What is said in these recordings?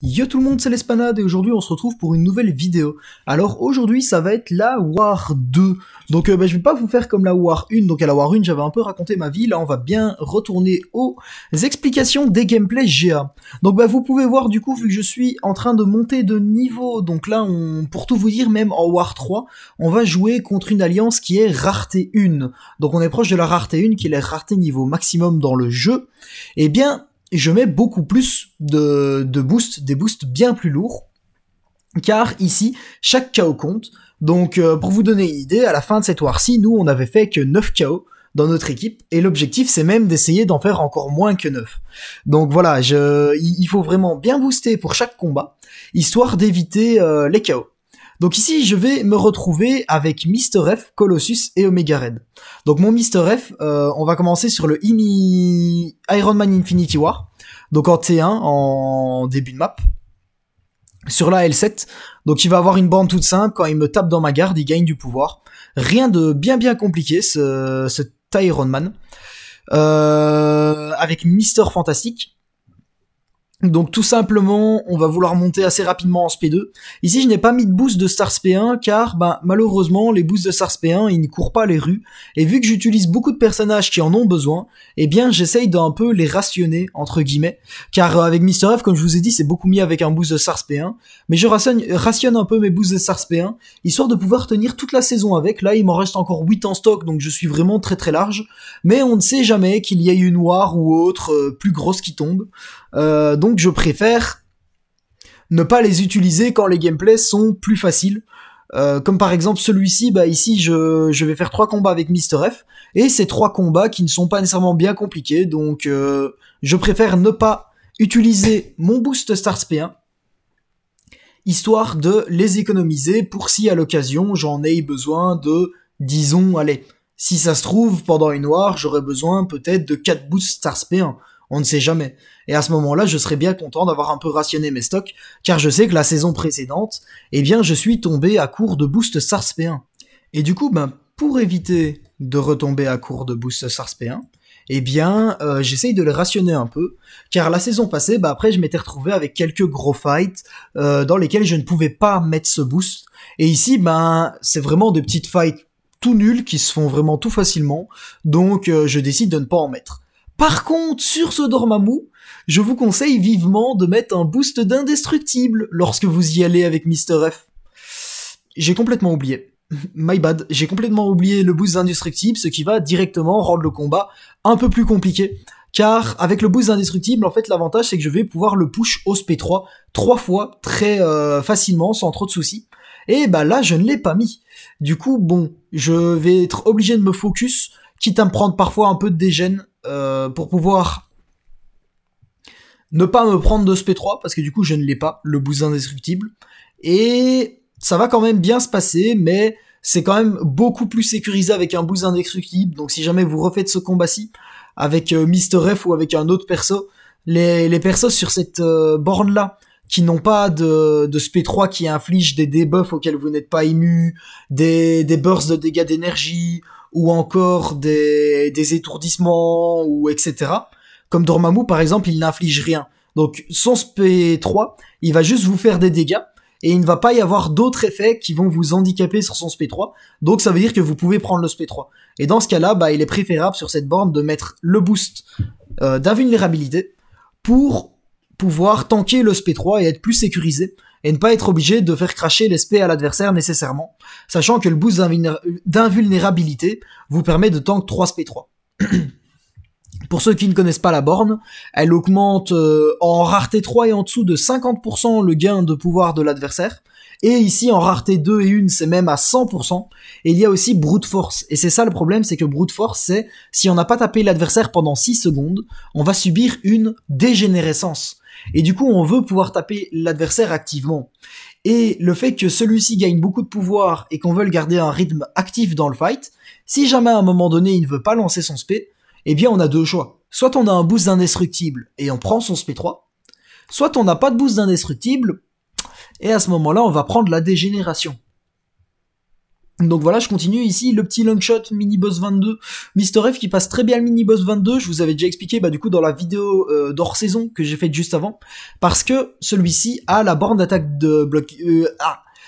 Yo tout le monde, c'est l'Espanade et aujourd'hui on se retrouve pour une nouvelle vidéo. Alors aujourd'hui ça va être la War 2. Donc je vais pas vous faire comme la War 1. Donc à la War 1 j'avais un peu raconté ma vie. Là on va bien retourner aux explications des gameplays GA. Donc vous pouvez voir du coup vu que je suis en train de monter de niveau. Donc là pour tout vous dire, même en War 3 on va jouer contre une alliance qui est rareté 1. Donc on est proche de la rareté 1 qui est la rareté niveau maximum dans le jeu. Et bien je mets beaucoup plus de boosts, des boosts bien plus lourds, car ici, chaque KO compte. Donc, pour vous donner une idée, à la fin de cette war-ci, nous, on avait fait que 9 KO dans notre équipe, et l'objectif, c'est même d'essayer d'en faire encore moins que 9. Donc voilà, il faut vraiment bien booster pour chaque combat, histoire d'éviter les KO. Donc ici, je vais me retrouver avec Mr. F, Colossus et Omega Red. Donc mon Mr. F, on va commencer sur le Iron Man Infinity War, donc en T1, en début de map, sur la L7. Donc il va avoir une borne toute simple, quand il me tape dans ma garde, il gagne du pouvoir. Rien de bien compliqué, ce Iron Man. Avec Mister Fantastique. Donc tout simplement, on va vouloir monter assez rapidement en SP2. Ici, je n'ai pas mis de boost de Stars P1 car malheureusement, les boosts de Stars P1, ils ne courent pas les rues. Et vu que j'utilise beaucoup de personnages qui en ont besoin, eh bien j'essaye d'un peu les rationner, entre guillemets. Car avec Mr. F, comme je vous ai dit, c'est beaucoup mieux avec un boost de Stars P1. Mais je rationne un peu mes boosts de Stars P1, histoire de pouvoir tenir toute la saison avec. Là, il m'en reste encore 8 en stock, donc je suis vraiment très large. Mais on ne sait jamais qu'il y ait une war ou autre plus grosse qui tombe. Donc je préfère ne pas les utiliser quand les gameplays sont plus faciles. Comme par exemple celui-ci, ici je vais faire 3 combats avec Mr. F, et c'est 3 combats qui ne sont pas nécessairement bien compliqués, donc je préfère ne pas utiliser mon boost Stars P1, histoire de les économiser pour si à l'occasion j'en ai besoin de, disons, allez, si ça se trouve pendant une war, j'aurais besoin peut-être de 4 boosts Stars P1. On ne sait jamais. Et à ce moment-là, je serais bien content d'avoir un peu rationné mes stocks, car je sais que la saison précédente, eh bien, je suis tombé à court de boost Stars P1. Et du coup, pour éviter de retomber à court de boost Stars P1, eh bien, j'essaye de les rationner un peu, car la saison passée, après, je m'étais retrouvé avec quelques gros fights, dans lesquels je ne pouvais pas mettre ce boost. Et ici, c'est vraiment des petites fights tout nuls, qui se font vraiment tout facilement, donc je décide de ne pas en mettre. Par contre, sur ce Dormammu, je vous conseille vivement de mettre un boost d'indestructible lorsque vous y allez avec Mr. F. J'ai complètement oublié. My bad, j'ai complètement oublié le boost d'indestructible, ce qui va directement rendre le combat un peu plus compliqué. Car avec le boost d'indestructible, en fait, l'avantage c'est que je vais pouvoir le push au SP3 3 fois très facilement, sans trop de soucis. Et là, je ne l'ai pas mis. Du coup, je vais être obligé de me focus, quitte à me prendre parfois un peu de dégène, pour pouvoir ne pas me prendre de SP3, parce que du coup je ne l'ai pas, le boost indestructible, et ça va quand même bien se passer, mais c'est quand même beaucoup plus sécurisé avec un boost indestructible. Donc si jamais vous refaites ce combat-ci avec Mr. F ou avec un autre perso, les persos sur cette borne-là qui n'ont pas de SP3 qui infligent des debuffs auxquels vous n'êtes pas ému, des bursts de dégâts d'énergie, ou encore des étourdissements, ou etc. Comme Dormammu, par exemple, il n'inflige rien. Donc, son SP3, il va juste vous faire des dégâts, et il ne va pas y avoir d'autres effets qui vont vous handicaper sur son SP3. Donc, ça veut dire que vous pouvez prendre le SP3. Et dans ce cas-là, il est préférable sur cette borne de mettre le boost d'invulnérabilité pour pouvoir tanker le SP3 et être plus sécurisé, et ne pas être obligé de faire cracher l'SP à l'adversaire nécessairement, sachant que le boost d'invulnérabilité vous permet de tank 3 SP3. Pour ceux qui ne connaissent pas la borne, elle augmente en rareté 3 et en dessous de 50% le gain de pouvoir de l'adversaire, et ici en rareté 2 et 1 c'est même à 100%, et il y a aussi Brute Force, et c'est ça le problème, c'est que Brute Force c'est, si on n'a pas tapé l'adversaire pendant 6 secondes, on va subir une dégénérescence. Et du coup, on veut pouvoir taper l'adversaire activement. Et le fait que celui-ci gagne beaucoup de pouvoir et qu'on veut garder un rythme actif dans le fight, si jamais à un moment donné il ne veut pas lancer son SP, eh bien on a deux choix. Soit on a un boost d'indestructible et on prend son SP3, soit on n'a pas de boost d'indestructible et à ce moment-là on va prendre la dégénération. Donc voilà, je continue ici, le petit longshot mini-boss 22, Mister F qui passe très bien le mini-boss 22, je vous avais déjà expliqué du coup dans la vidéo d'hors-saison que j'ai faite juste avant, parce que celui-ci a la borne d'attaque de bloc...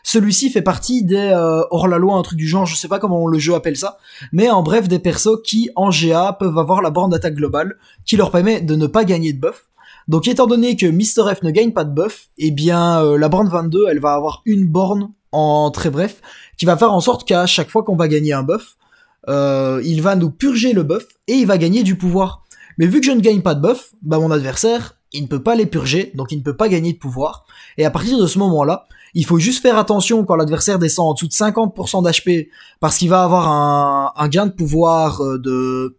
celui-ci fait partie des hors-la-loi, un truc du genre, je sais pas comment le jeu appelle ça, mais en bref, des persos qui, en GA, peuvent avoir la borne d'attaque globale, qui leur permet de ne pas gagner de buff. Donc étant donné que Mister F ne gagne pas de buff, eh bien la borne 22, elle va avoir une borne en très bref, qui va faire en sorte qu'à chaque fois qu'on va gagner un buff, il va nous purger le buff et il va gagner du pouvoir. Mais vu que je ne gagne pas de buff, mon adversaire, il ne peut pas les purger, donc il ne peut pas gagner de pouvoir. Et à partir de ce moment-là, il faut juste faire attention quand l'adversaire descend en dessous de 50% d'HP, parce qu'il va avoir un gain de pouvoir de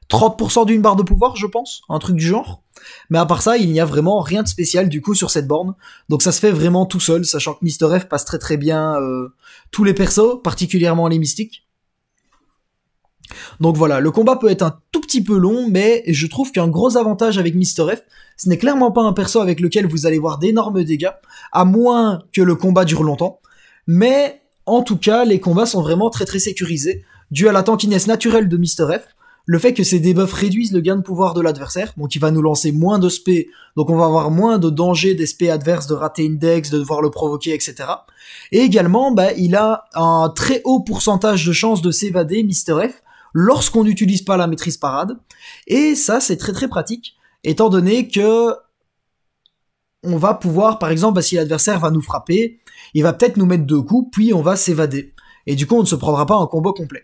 30% d'une barre de pouvoir, je pense, un truc du genre. Mais à part ça, il n'y a vraiment rien de spécial du coup sur cette borne. Donc ça se fait vraiment tout seul, sachant que Mister F passe très très bien tous les persos, particulièrement les mystiques. Donc voilà, le combat peut être un tout petit peu long, mais je trouve qu'un gros avantage avec Mister F, ce n'est clairement pas un perso avec lequel vous allez voir d'énormes dégâts, à moins que le combat dure longtemps. Mais en tout cas, les combats sont vraiment très très sécurisés, dû à la tankiness naturelle de Mister F. Le fait que ces debuffs réduisent le gain de pouvoir de l'adversaire, donc il va nous lancer moins de spé, donc on va avoir moins de danger des spé adverses de rater index, de devoir le provoquer, etc. Et également, il a un très haut pourcentage de chances de s'évader, Mister F, lorsqu'on n'utilise pas la maîtrise parade. Et ça, c'est très très pratique, étant donné que on va pouvoir, par exemple, si l'adversaire va nous frapper, il va peut-être nous mettre 2 coups, puis on va s'évader. Et du coup, on ne se prendra pas un combo complet.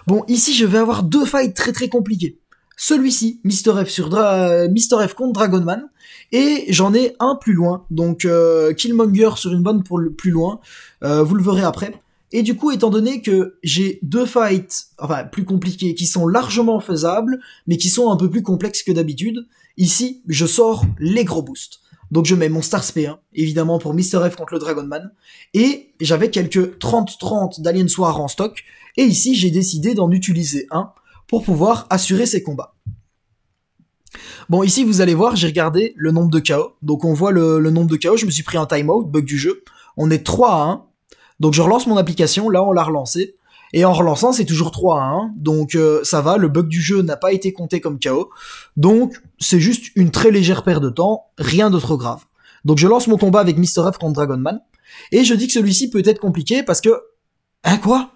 Bon, ici, je vais avoir 2 fights très très compliqués. Celui-ci, Mister F contre Dragonman, et j'en ai un plus loin, donc Killmonger sur une bonne pour le plus loin, vous le verrez après. Et du coup, étant donné que j'ai 2 fights, plus compliqués, qui sont largement faisables, mais qui sont un peu plus complexes que d'habitude, ici, je sors les gros boosts. Donc je mets mon Star SP1, évidemment pour Mister F contre le Dragonman, et j'avais quelques 30-30 d'Alien Soir en stock, et ici j'ai décidé d'en utiliser un pour pouvoir assurer ces combats. Bon, ici vous allez voir, j'ai regardé le nombre de KO, donc on voit le nombre de KO, je me suis pris un timeout, bug du jeu, on est 3-1, donc je relance mon application, là on l'a relancé, et en relançant c'est toujours 3-1, donc ça va, le bug du jeu n'a pas été compté comme KO, donc c'est juste une très légère perte de temps, rien de trop grave. Donc je lance mon combat avec Mister F contre Dragonman, et je dis que celui-ci peut être compliqué parce que... Hein, quoi?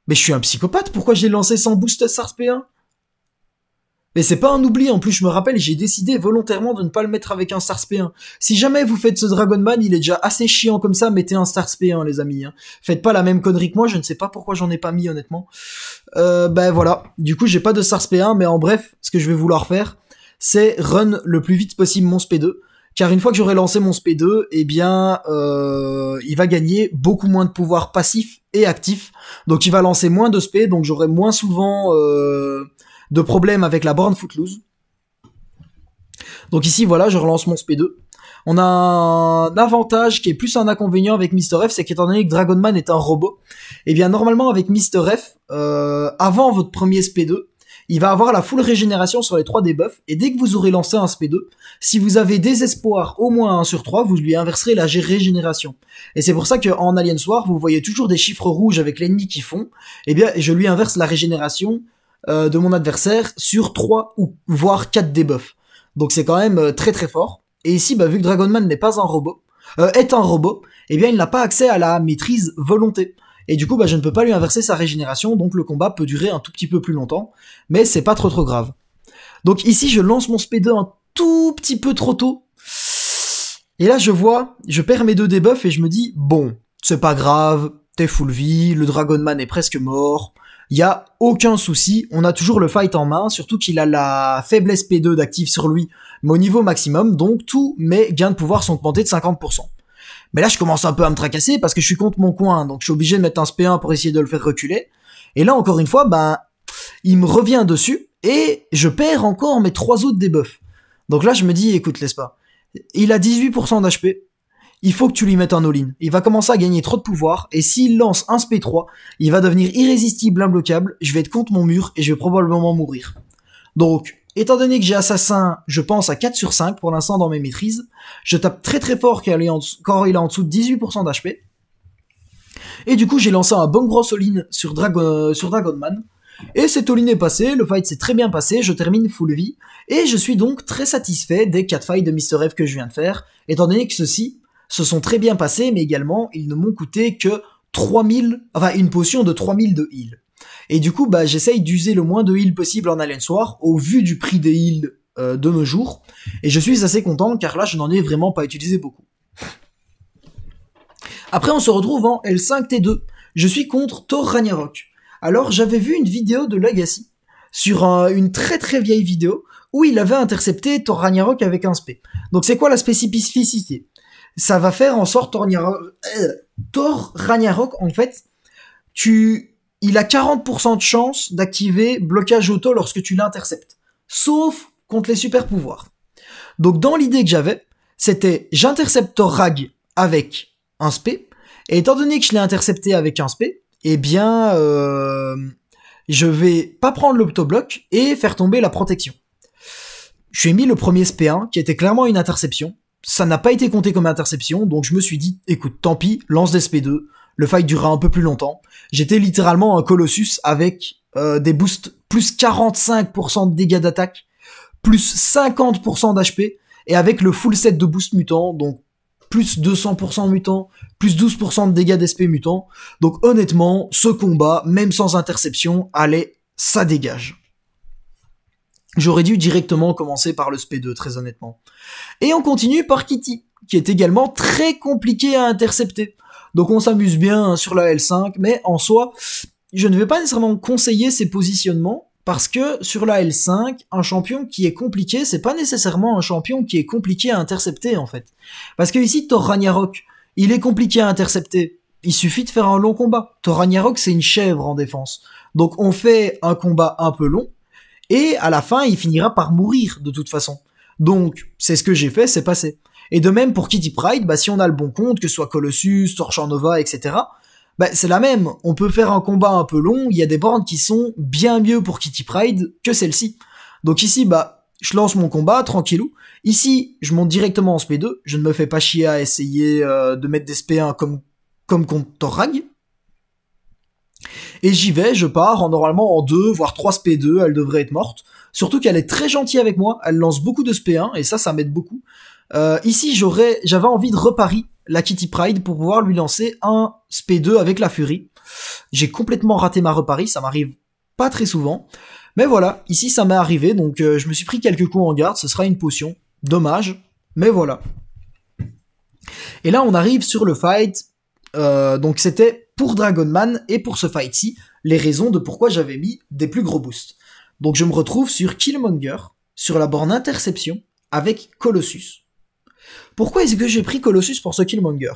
Mais je suis un psychopathe, pourquoi j'ai lancé sans boost Star SP1? Mais c'est pas un oubli, en plus je me rappelle, j'ai décidé volontairement de ne pas le mettre avec un Star SP1. Si jamais vous faites ce Dragonman, il est déjà assez chiant comme ça, mettez un Star SP1 les amis. Hein. Faites pas la même connerie que moi, je ne sais pas pourquoi j'en ai pas mis honnêtement. Voilà, du coup j'ai pas de Star SP1, mais en bref, ce que je vais vouloir faire, c'est run le plus vite possible mon SP2. Car une fois que j'aurai lancé mon SP2, eh bien, il va gagner beaucoup moins de pouvoir passif et actif. Donc il va lancer moins de SP, donc j'aurai moins souvent de problèmes avec la borne Footloose. Donc ici, voilà, je relance mon SP2. On a un avantage qui est plus un inconvénient avec Mister F, c'est qu'étant donné que Dragonman est un robot, eh bien normalement avec Mister F, avant votre premier SP2, il va avoir la full régénération sur les 3 debuffs, et dès que vous aurez lancé un SP2, si vous avez désespoir au moins 1 sur 3, vous lui inverserez la régénération. Et c'est pour ça qu'en Alien Soir, vous voyez toujours des chiffres rouges avec l'ennemi qui font, eh bien je lui inverse la régénération de mon adversaire sur 3 ou voire 4 debuffs. Donc c'est quand même très très fort. Et ici, vu que Dragonman n'est pas un robot, est un robot, eh bien il n'a pas accès à la maîtrise volonté. Et du coup, je ne peux pas lui inverser sa régénération, donc le combat peut durer un tout petit peu plus longtemps, mais c'est pas trop grave. Donc ici, je lance mon SP2 un tout petit peu trop tôt, et là je perds mes 2 debuffs et je me dis, bon, c'est pas grave, t'es full vie, le Dragonman est presque mort, y a aucun souci, on a toujours le fight en main, surtout qu'il a la faiblesse P2 d'actif sur lui, mais au niveau maximum, donc tous mes gains de pouvoir sont augmentés de 50%. Mais là, je commence un peu à me tracasser parce que je suis contre mon coin, donc je suis obligé de mettre un SP1 pour essayer de le faire reculer. Et là, encore une fois, il me revient dessus et je perds encore mes 3 autres debuffs. Donc là, je me dis, écoute, laisse pas. Il a 18% d'HP, il faut que tu lui mettes un all-in. Il va commencer à gagner trop de pouvoir et s'il lance un SP3, il va devenir irrésistible, imbloquable, je vais être contre mon mur et je vais probablement mourir. Donc, étant donné que j'ai assassin, je pense à 4 sur 5 pour l'instant dans mes maîtrises, je tape très très fort quand il est en dessous de 18% d'HP. Et du coup, j'ai lancé un bon gros all-in sur Dragonman. Et cet all-in est passé, le fight s'est très bien passé, je termine full vie. Et je suis donc très satisfait des 4 fights de Mr. F que je viens de faire, étant donné que ceux-ci se sont très bien passés, mais également, ils ne m'ont coûté que 3000, enfin une potion de 3000 de heal. Et du coup, bah, j'essaye d'user le moins de heal possible en Alliance War, au vu du prix des heals de nos jours. Et je suis assez content, car là, je n'en ai vraiment pas utilisé beaucoup. Après, on se retrouve en L5T2. Je suis contre Thor Ragnarok. Alors, j'avais vu une vidéo de Legacy, sur une très très vieille vidéo, où il avait intercepté Thor Ragnarok avec un spé. Donc, c'est quoi la spécificité? Ça va faire en sorte Thor Ragnarok, en fait, il a 40% de chance d'activer blocage auto lorsque tu l'interceptes. Sauf contre les super pouvoirs. Donc dans l'idée que j'avais, c'était j'intercepte Thor Rag avec un spé, et étant donné que je l'ai intercepté avec un spé, eh bien je vais pas prendre l'autobloc et faire tomber la protection. Je lui ai mis le premier spé 1 qui était clairement une interception. Ça n'a pas été compté comme interception, donc je me suis dit, écoute, tant pis, lance des SP2, le fight durera un peu plus longtemps. J'étais littéralement un Colossus avec des boosts plus 45% de dégâts d'attaque, plus 50% d'HP, et avec le full set de boost mutant, donc plus 200% mutant, plus 12% de dégâts d'SP mutant. Donc honnêtement, ce combat, même sans interception, allez, ça dégage. J'aurais dû directement commencer par le SP2, très honnêtement. Et on continue par Kitty, qui est également très compliqué à intercepter. Donc on s'amuse bien sur la L5, mais en soi, je ne vais pas nécessairement conseiller ces positionnements, parce que sur la L5, un champion qui est compliqué, c'est pas nécessairement un champion qui est compliqué à intercepter, en fait. Parce que ici, Thor Ragnarok, il est compliqué à intercepter. Il suffit de faire un long combat. Thor Ragnarok, c'est une chèvre en défense. Donc on fait un combat un peu long, et à la fin, il finira par mourir, de toute façon. Donc, c'est ce que j'ai fait, c'est passé. Et de même pour Kitty Pryde, bah si on a le bon compte, que ce soit Colossus, Torch Nova, etc., bah c'est la même. On peut faire un combat un peu long, il y a des boards qui sont bien mieux pour Kitty Pryde que celle-ci. Donc ici, bah, je lance mon combat, tranquillou. Ici, je monte directement en SP2, je ne me fais pas chier à essayer de mettre des SP1 comme contre Thorrag. Et j'y vais, je pars normalement en 2, voire 3 SP2, elle devrait être morte. Surtout qu'elle est très gentille avec moi, elle lance beaucoup de SP1, et ça m'aide beaucoup. Ici, j'avais envie de repari la Kitty Pryde pour pouvoir lui lancer un SP2 avec la Fury. J'ai complètement raté ma repari, ça m'arrive pas très souvent. Mais voilà, ici ça m'est arrivé, donc je me suis pris quelques coups en garde, ce sera une potion. Dommage, mais voilà. Et là, on arrive sur le fight. Donc c'était pour Dragonman et pour ce fight-ci, les raisons de pourquoi j'avais mis des plus gros boosts. Donc je me retrouve sur Killmonger, sur la borne interception, avec Colossus. Pourquoi est-ce que j'ai pris Colossus pour ce Killmonger?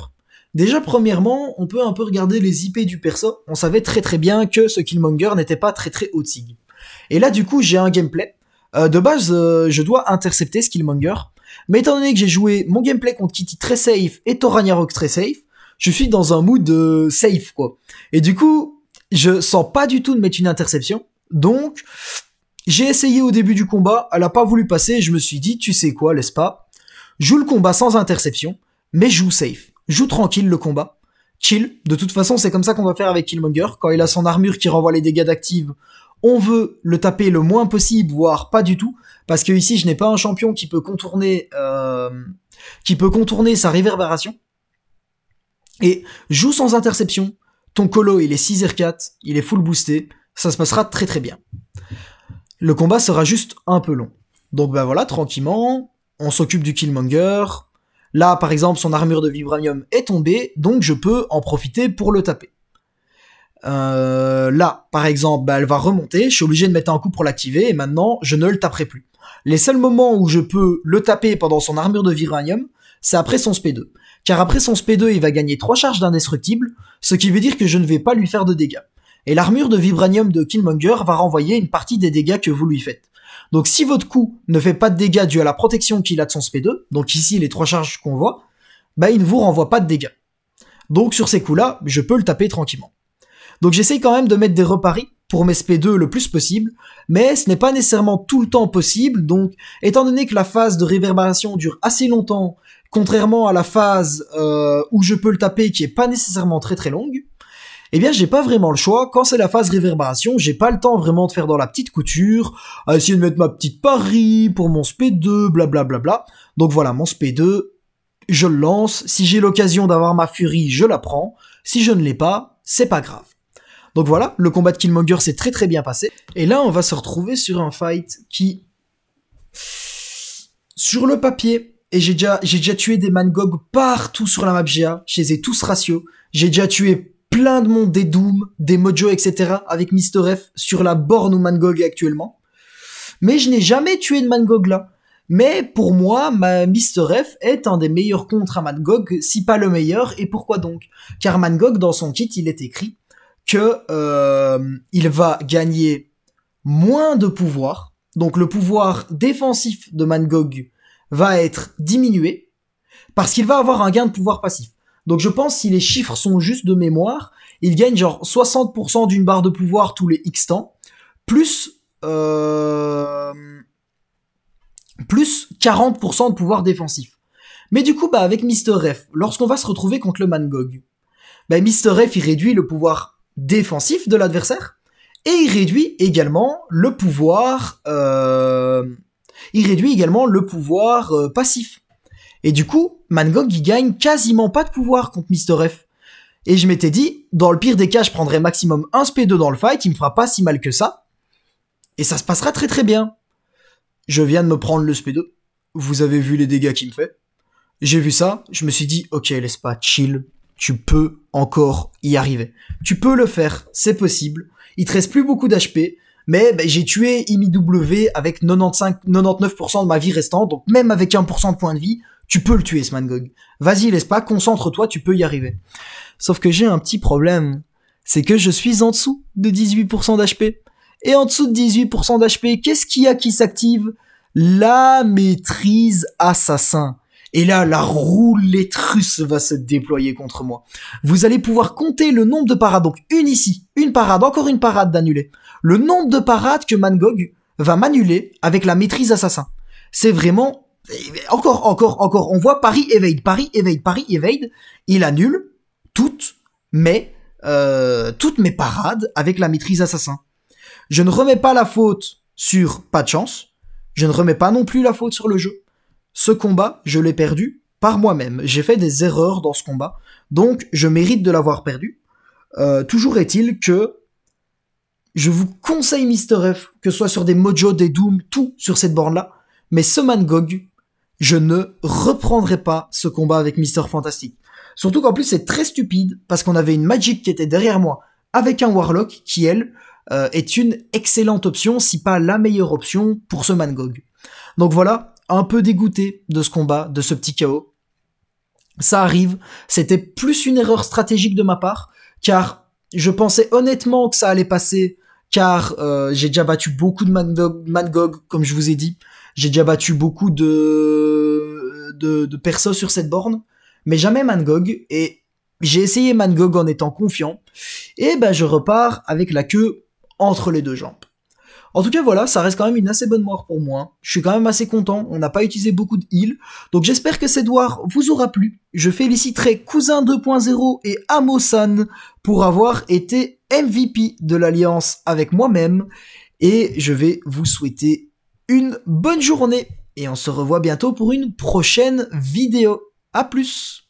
Déjà, premièrement, on peut un peu regarder les IP du perso, on savait très très bien que ce Killmonger n'était pas très très haut de sig. Et là, du coup, j'ai un gameplay. De base, je dois intercepter ce Killmonger, mais étant donné que j'ai joué mon gameplay contre Kitty très safe et Thor Ragnarok très safe, je suis dans un mood safe, quoi. Et du coup, je sens pas du tout de mettre une interception, donc j'ai essayé au début du combat, elle a pas voulu passer, et je me suis dit, tu sais quoi, laisse pas, joue le combat sans interception, mais joue safe, joue tranquille le combat, chill, de toute façon c'est comme ça qu'on va faire avec Killmonger, quand il a son armure qui renvoie les dégâts d'active, on veut le taper le moins possible, voire pas du tout, parce que ici je n'ai pas un champion qui peut contourner sa réverbération, et joue sans interception, ton colo il est 6R4, il est full boosté, ça se passera très très bien. Le combat sera juste un peu long. Donc bah voilà, tranquillement, on s'occupe du Killmonger. Là par exemple son armure de vibranium est tombée, donc je peux en profiter pour le taper. Là par exemple, bah, elle va remonter, je suis obligé de mettre un coup pour l'activer, et maintenant je ne le taperai plus. Les seuls moments où je peux le taper pendant son armure de vibranium, c'est après son SP2. Car après son SP2, il va gagner 3 charges d'indestructible, ce qui veut dire que je ne vais pas lui faire de dégâts. Et l'armure de vibranium de Killmonger va renvoyer une partie des dégâts que vous lui faites. Donc si votre coup ne fait pas de dégâts dû à la protection qu'il a de son SP2, donc ici les 3 charges qu'on voit, bah il ne vous renvoie pas de dégâts. Donc sur ces coups-là, je peux le taper tranquillement. Donc j'essaye quand même de mettre des reparis pour mes SP2 le plus possible, mais ce n'est pas nécessairement tout le temps possible, donc étant donné que la phase de réverbération dure assez longtemps, contrairement à la phase où je peux le taper qui est pas nécessairement très très longue, Eh bien, j'ai pas vraiment le choix. Quand c'est la phase réverbération, j'ai pas le temps vraiment de faire dans la petite couture, à essayer de mettre ma petite pari pour mon SP2, blablabla. Donc voilà, mon SP2, je le lance. Si j'ai l'occasion d'avoir ma furie, je la prends. Si je ne l'ai pas, c'est pas grave. Donc voilà, le combat de Killmonger s'est très très bien passé. Et là, on va se retrouver sur un fight qui, sur le papier, et j'ai déjà tué des Mangog partout sur la map GA. Je les ai tous ratio. J'ai déjà tué plein de monde, des Doom, des Mojo, etc. avec Mr. F sur la borne où Mangog est actuellement. Mais je n'ai jamais tué de Mangog là. Mais pour moi, Mr. F est un des meilleurs contres à Mangog, si pas le meilleur. Et pourquoi donc? Car Mangog, dans son kit, il est écrit que il va gagner moins de pouvoir. Donc le pouvoir défensif de Mangog va être diminué parce qu'il va avoir un gain de pouvoir passif. Donc je pense, si les chiffres sont justes de mémoire, il gagne genre 60% d'une barre de pouvoir tous les X temps, plus 40% de pouvoir défensif. Mais du coup, bah avec Mr. F, lorsqu'on va se retrouver contre le Mangog, bah Mr. F il réduit le pouvoir défensif de l'adversaire et il réduit également le pouvoir passif. Et du coup, Mangog il gagne quasiment pas de pouvoir contre Mr. F. Et je m'étais dit, dans le pire des cas, je prendrai maximum un SP2 dans le fight, il me fera pas si mal que ça. Et ça se passera très très bien. Je viens de me prendre le SP2. Vous avez vu les dégâts qu'il me fait. J'ai vu ça, je me suis dit, ok, laisse pas, chill. Tu peux encore y arriver. Tu peux le faire, c'est possible. Il te reste plus beaucoup d'HP, mais j'ai tué IMIW avec 99% de ma vie restante, donc même avec 1% de points de vie, tu peux le tuer ce Mangog. Vas-y, laisse pas, concentre-toi, tu peux y arriver. Sauf que j'ai un petit problème, c'est que je suis en dessous de 18% d'HP. Et en dessous de 18% d'HP, qu'est-ce qu'il y a qui s'active? La maîtrise assassin. Et là, la roulette russe va se déployer contre moi. Vous allez pouvoir compter le nombre de parades. Donc, une ici, une parade, encore une parade d'annuler. Le nombre de parades que Mangog va m'annuler avec la maîtrise assassin. C'est vraiment... Encore. On voit pari, evade. Il annule toutes mes parades avec la maîtrise assassin. Je ne remets pas la faute sur pas de chance. Je ne remets pas non plus la faute sur le jeu. Ce combat, je l'ai perdu par moi-même. J'ai fait des erreurs dans ce combat, donc je mérite de l'avoir perdu. Toujours est-il que je vous conseille Mr. F, que ce soit sur des Mojo, des Doom, tout sur cette borne-là. Mais ce Mangog, je ne reprendrai pas ce combat avec Mr. Fantastic. Surtout qu'en plus c'est très stupide, parce qu'on avait une Magic qui était derrière moi, avec un Warlock qui, elle, est une excellente option, si pas la meilleure option pour ce Mangog. Donc voilà, un peu dégoûté de ce combat, de ce petit KO. Ça arrive, c'était plus une erreur stratégique de ma part, car je pensais honnêtement que ça allait passer, car j'ai déjà battu beaucoup de Mangog, comme je vous ai dit. J'ai déjà battu beaucoup de persos sur cette borne, mais jamais Mangog, et j'ai essayé Mangog en étant confiant, et je repars avec la queue entre les deux jambes. En tout cas, voilà, ça reste quand même une assez bonne mort pour moi. Je suis quand même assez content, on n'a pas utilisé beaucoup de heal, donc j'espère que cette war vous aura plu. Je féliciterai Cousin 2.0 et Amosan pour avoir été MVP de l'Alliance avec moi-même, et je vais vous souhaiter une bonne journée, et on se revoit bientôt pour une prochaine vidéo. À plus!